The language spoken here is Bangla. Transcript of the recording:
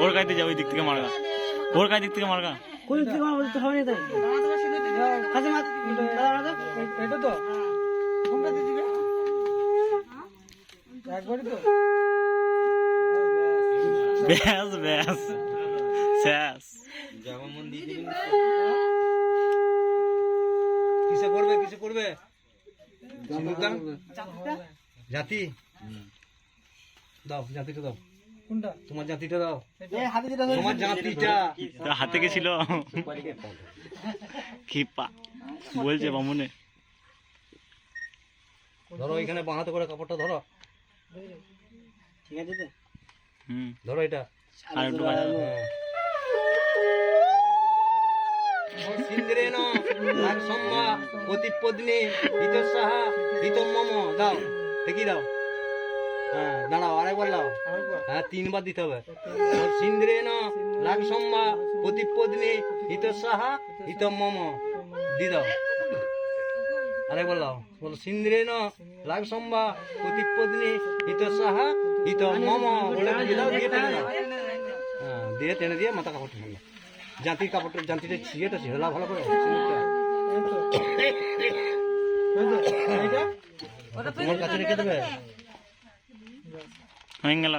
ওর গাইতে যাও, ওই দিক থেকে মারগা, ওর গায়ে দিক থেকে মারগা। কোন দিক থেকে মারবো তো হবে না তাই কাছে মার এটা তো কোনটা দিয়ে দিবে একবারই তো ব্যাস ব্যাস শেষ। মন দিয়ে দিবেন। কিসে করবে কিসে করবে? জাতি দাও, জাতিটা দাও। কোনটা তোমার জাতিটা দাও, এই হাতে যেটা তোমার জাতিটা। তোর হাতে গেছিল খিপা বলছে বামুনে। ধরো এখানে বাঁহাতে করে কাপড়টা ধরো, ঠিক আছে তো ধরো এটা। আর একটু বাজা। সিন্দ্রেন লাকসম্মা প্রতিপদ্নি হিতসাহা হিতম মম দাও, ঠিকই দাও। হ্যাঁ দাঁড়াও, আরেকবার দাও। হ্যাঁ 3 বার দিতে হবে। সিন্দ্রেন লাকসম্মা প্রতিপদ্নি হিতসাহা হিতম মম দিয়ে দাও। আরেকবার দাও, বলো সিন্দ্রেন লাকসম্মা প্রতিপদ্নি হিতসাহা হিতম মম বলে দিয়ে দাও, দিয়ে টেনে দাও। হ্যাঁ দিয়ে টেনে দিয়ে মাথা কাপড় টেনে দাও। জাতির কাপড়টা জাতিটা ছিঁড়েটা ছিঁড়া ভালো করে তোমার কাছে রেখে দেবে। হয়ে গেল।